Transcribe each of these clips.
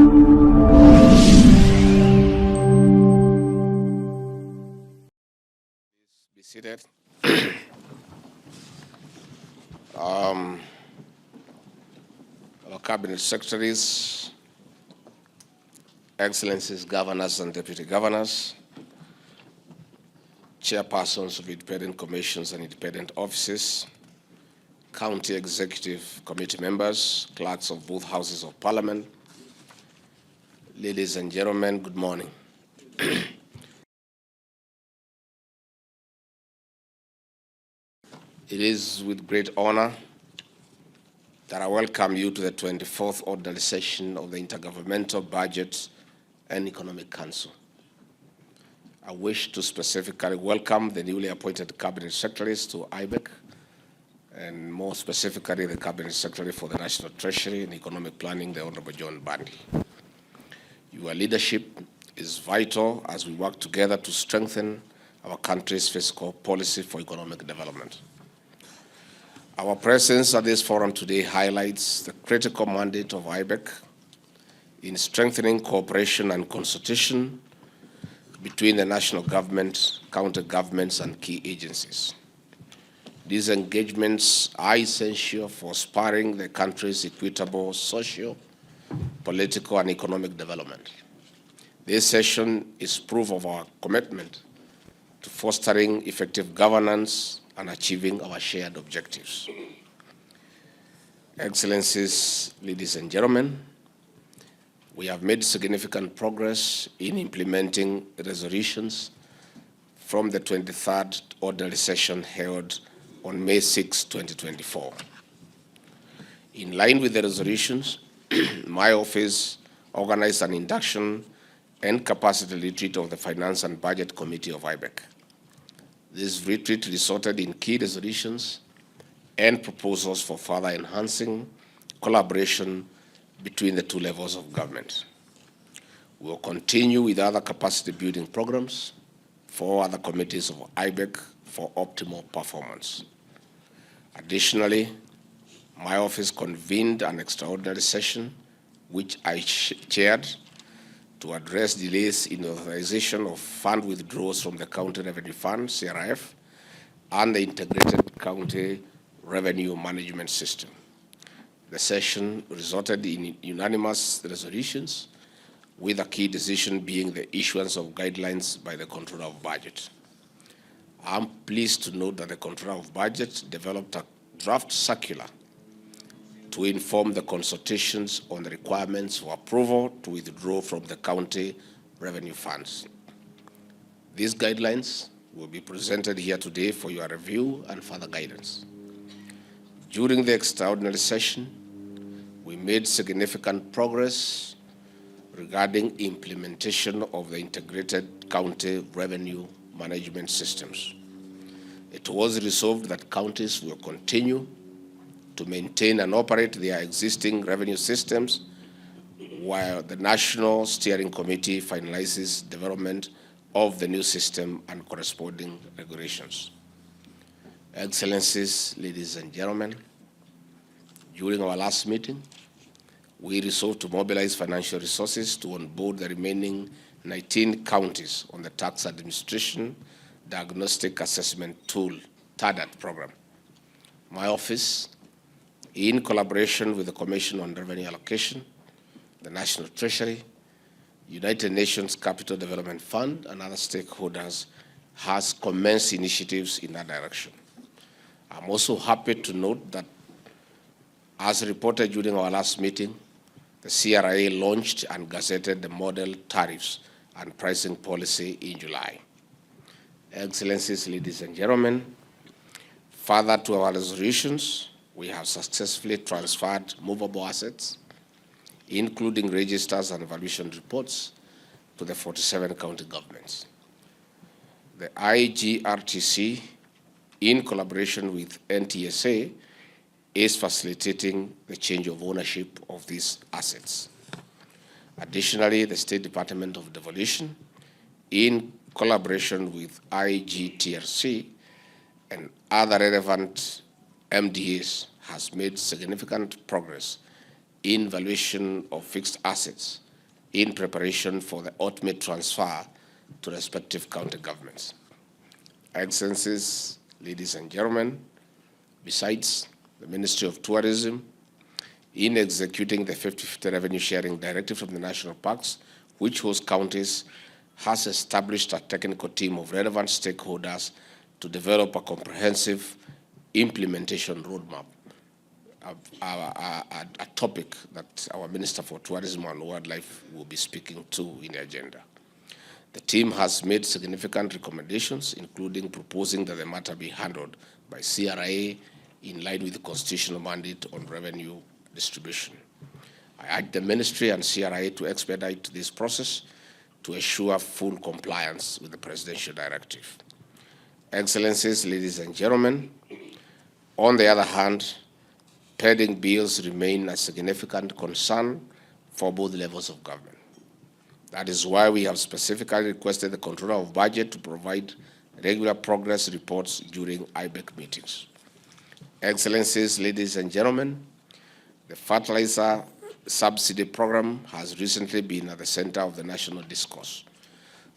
Be seated. Our cabinet secretaries, excellencies, governors and deputy governors, chairpersons of independent commissions and independent offices, county executive committee members, clerks of both houses of parliament, ladies and gentlemen, good morning. It is with great honor that I welcome you to the 24th ordinary session of the Intergovernmental Budget and Economic Council. I wish to specifically welcome the newly appointed cabinet secretaries to IBEC, and more specifically the cabinet secretary for the National Treasury and Economic Planning, the Honorable John Bandi. Your leadership is vital as we work together to strengthen our country's fiscal policy for economic development. Our presence at this forum today highlights the critical mandate of IBEC in strengthening cooperation and consultation between the national government, county governments, and key agencies. These engagements are essential for spurring the country's equitable social, political, and economic development. This session is proof of our commitment to fostering effective governance and achieving our shared objectives. Excellencies, ladies and gentlemen, we have made significant progress in implementing resolutions from the 23rd ordinary session held on May 6, 2024. In line with the resolutions, my office organized an induction and capacity retreat of the Finance and Budget Committee of IBEC. This retreat resulted in key resolutions and proposals for further enhancing collaboration between the two levels of government. We will continue with other capacity building programs for other committees of IBEC for optimal performance. Additionally, my office convened an extraordinary session, which I chaired, to address delays in authorization of fund withdrawals from the County Revenue Fund, CRF, and the Integrated County Revenue Management System. The session resulted in unanimous resolutions, with a key decision being the issuance of guidelines by the Controller of Budget. I'm pleased to note that the Controller of Budget developed a draft circular to inform the consultations on the requirements for approval to withdraw from the county revenue funds. These guidelines will be presented here today for your review and further guidance. During the extraordinary session, we made significant progress regarding implementation of the integrated county revenue management systems. It was resolved that counties will continue to maintain and operate their existing revenue systems while the National Steering Committee finalizes development of the new system and corresponding regulations. Excellencies, ladies and gentlemen, during our last meeting, we resolved to mobilize financial resources to onboard the remaining 19 counties on the Tax Administration Diagnostic Assessment Tool, TADAT program. My office, in collaboration with the Commission on Revenue Allocation, the National Treasury, United Nations Capital Development Fund, and other stakeholders, has commenced initiatives in that direction. I'm also happy to note that, as reported during our last meeting, the CRA launched and gazetted the model tariffs and pricing policy in July. Excellencies, ladies and gentlemen, further to our resolutions, we have successfully transferred movable assets, including registers and valuation reports, to the 47 county governments. The IGRTC, in collaboration with NTSA, is facilitating the change of ownership of these assets. Additionally, the State Department of Devolution, in collaboration with IGTRC and other relevant MDAs, has made significant progress in valuation of fixed assets in preparation for the ultimate transfer to respective county governments. Excellencies, ladies and gentlemen, besides the Ministry of Tourism, in executing the 50/50 revenue sharing directive from the national parks, which host counties, has established a technical team of relevant stakeholders to develop a comprehensive implementation roadmap, a topic that our Minister for Tourism and Wildlife will be speaking to in the agenda. The team has made significant recommendations, including proposing that the matter be handled by CRA in line with the constitutional mandate on revenue distribution. I urge the Ministry and CRA to expedite this process to assure full compliance with the presidential directive. Excellencies, ladies and gentlemen, on the other hand, pending bills remain a significant concern for both levels of government. That is why we have specifically requested the Controller of Budget to provide regular progress reports during IBEC meetings. Excellencies, ladies and gentlemen, the fertilizer subsidy program has recently been at the center of the national discourse.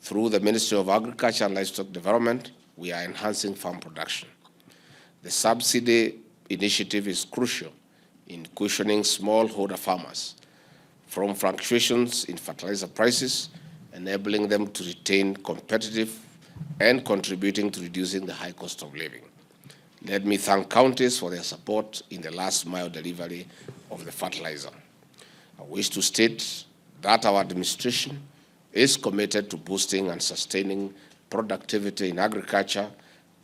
Through the Ministry of Agriculture and Livestock Development, we are enhancing farm production. The subsidy initiative is crucial in cushioning smallholder farmers from fluctuations in fertilizer prices, enabling them to retain competitive and contributing to reducing the high cost of living. Let me thank counties for their support in the last mile delivery of the fertilizer. I wish to state that our administration is committed to boosting and sustaining productivity in agriculture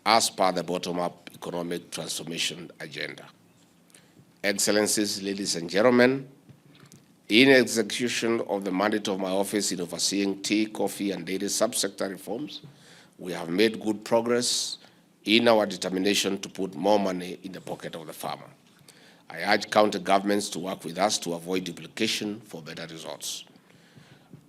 as per the bottom-up economic transformation agenda. Excellencies, ladies and gentlemen, in execution of the mandate of my office in overseeing tea, coffee, and dairy subsector reforms, we have made good progress in our determination to put more money in the pocket of the farmer. I urge county governments to work with us to avoid duplication for better results.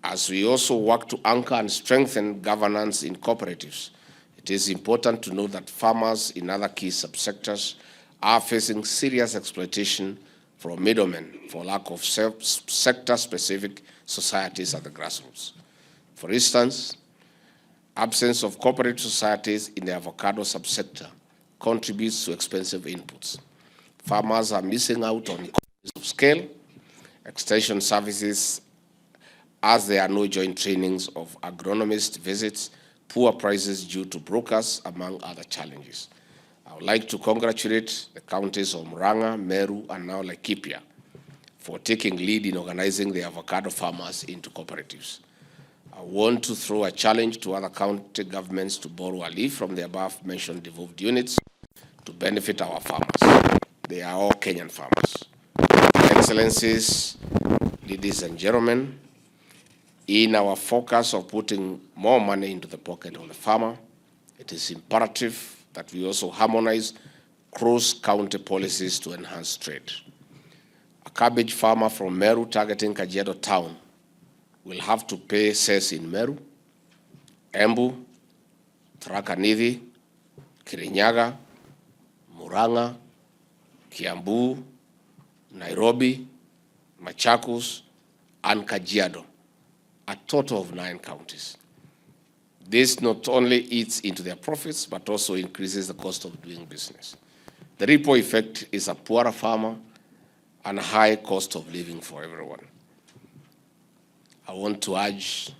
As we also work to anchor and strengthen governance in cooperatives, it is important to note that farmers in other key subsectors are facing serious exploitation from middlemen for lack of sector-specific societies at the grassroots. For instance, absence of cooperative societies in the avocado subsector contributes to expensive inputs. Farmers are missing out on economies of scale, extension services, as there are no joint trainings of agronomist visits, poor prices due to brokers, among other challenges. I would like to congratulate the counties of Murang'a, Meru, and now Laikipia for taking lead in organizing the avocado farmers into cooperatives. I want to throw a challenge to other county governments to borrow a leaf from the above-mentioned devolved units to benefit our farmers. They are all Kenyan farmers. Excellencies, ladies and gentlemen, in our focus of putting more money into the pocket of the farmer, it is imperative that we also harmonize cross-county policies to enhance trade. A cabbage farmer from Meru targeting Kajiado town will have to pay cess in Meru, Embu, Tharaka Nithi, Kirinyaga, Murang'a, Kiambu, Nairobi, Machakos, and Kajiado, a total of 9 counties. This not only eats into their profits, but also increases the cost of doing business. The ripple effect is a poorer farmer and a high cost of living for everyone. I want to urge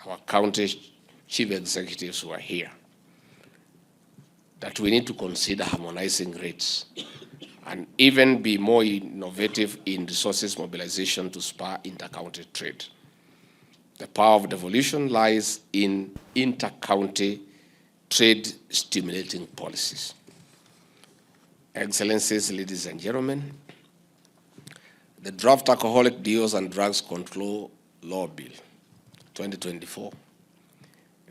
our county chief executives who are here that we need to consider harmonizing rates and even be more innovative in resources mobilization to spur inter-county trade. The power of devolution lies in inter-county trade stimulating policies. Excellencies, ladies and gentlemen, the draft Alcoholic Deals and Drugs Control Law Bill 2024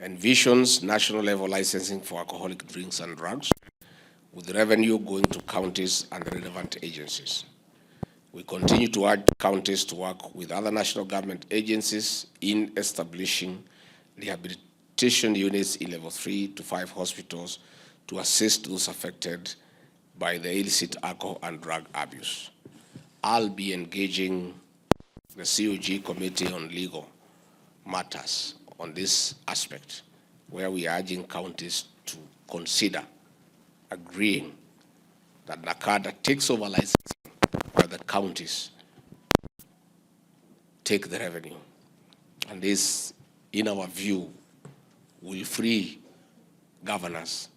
envisions national level licensing for alcoholic drinks and drugs, with revenue going to counties and the relevant agencies. We continue to urge counties to work with other national government agencies in establishing rehabilitation units in level 3 to 5 hospitals to assist those affected by the illicit alcohol and drug abuse. I'll be engaging the COG Committee on Legal Matters on this aspect, where we are urging counties to consider agreeing that NACADA takes over licensing while the counties take the revenue. And this, in our view, will free governors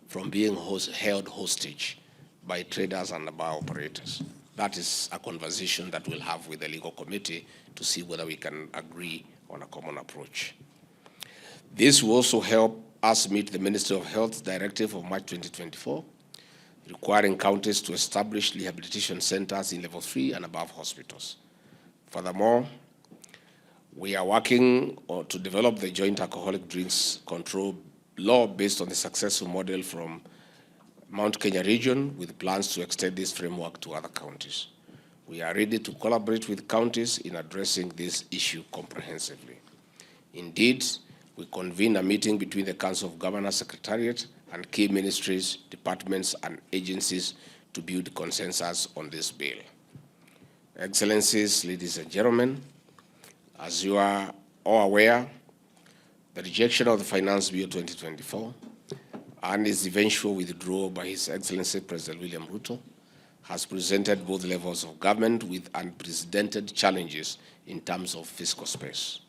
from being held hostage by traders and bar operators. That is a conversation that we'll have with the legal committee to see whether we can agree on a common approach. This will also help us meet the Ministry of Health Directive of March 2024, requiring counties to establish rehabilitation centers in level 3 and above hospitals. Furthermore, we are working to develop the joint alcoholic drinks control law based on the successful model from Mount Kenya region, with plans to extend this framework to other counties. We are ready to collaborate with counties in addressing this issue comprehensively. Indeed, we convened a meeting between the Council of Governors Secretariat and key ministries, departments, and agencies to build consensus on this bill. Excellencies, ladies and gentlemen, as you are all aware, the rejection of the Finance Bill 2024 and its eventual withdrawal by His Excellency President William Ruto has presented both levels of government with unprecedented challenges in terms of fiscal space.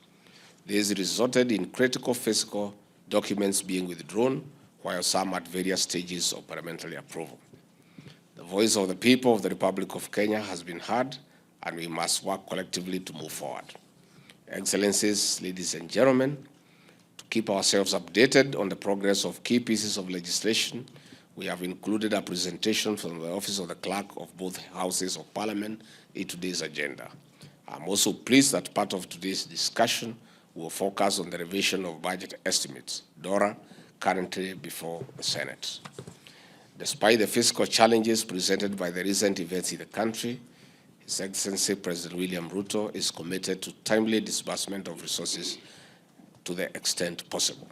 This resulted in critical fiscal documents being withdrawn, while some at various stages of parliamentary approval. The voice of the people of the Republic of Kenya has been heard, and we must work collectively to move forward. Excellencies, ladies and gentlemen, to keep ourselves updated on the progress of key pieces of legislation, we have included a presentation from the Office of the Clerk of both Houses of Parliament in today's agenda. I'm also pleased that part of today's discussion will focus on the revision of budget estimates, DORA, currently before the Senate. Despite the fiscal challenges presented by the recent events in the country, His Excellency President William Ruto is committed to timely disbursement of resources to the extent possible.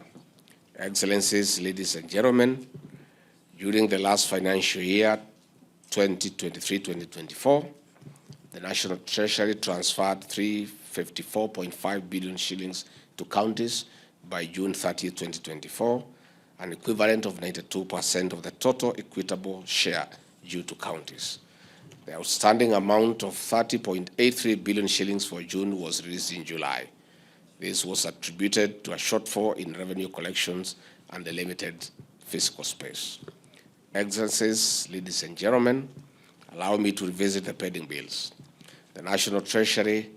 Excellencies, ladies and gentlemen, during the last financial year, 2023-2024, the National Treasury transferred 354.5 billion shillings to counties by June 30, 2024, an equivalent of 92% of the total equitable share due to counties. The outstanding amount of 30.83 billion shillings for June was released in July. This was attributed to a shortfall in revenue collections and the limited fiscal space. Excellencies, ladies and gentlemen, allow me to revisit the pending bills. The National Treasury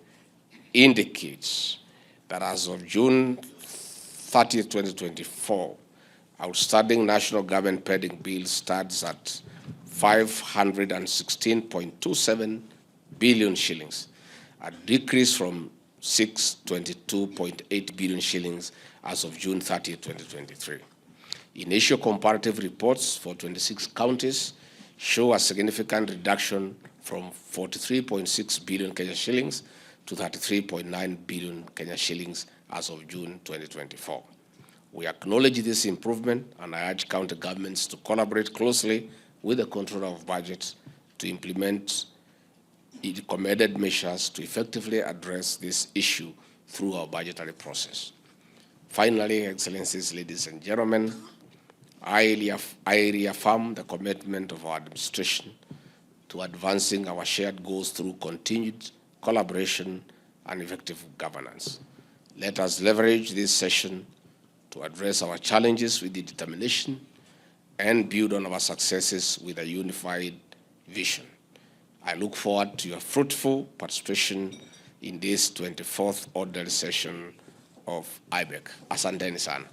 indicates that as of June 30, 2024, outstanding national government pending bills stands at 516.27 billion shillings, a decrease from 622.8 billion shillings as of June 30, 2023. Initial comparative reports for 26 counties show a significant reduction from 43.6 billion Kenya shillings to 33.9 billion Kenya shillings as of June 2024. We acknowledge this improvement, and I urge county governments to collaborate closely with the Controller of Budgets to implement recommended measures to effectively address this issue through our budgetary process. Finally, Excellencies, ladies and gentlemen, I reaffirm the commitment of our administration to advancing our shared goals through continued collaboration and effective governance. Let us leverage this session to address our challenges with determination and build on our successes with a unified vision. I look forward to your fruitful participation in this 24th ordinary session of IBEC. Asanteni sana.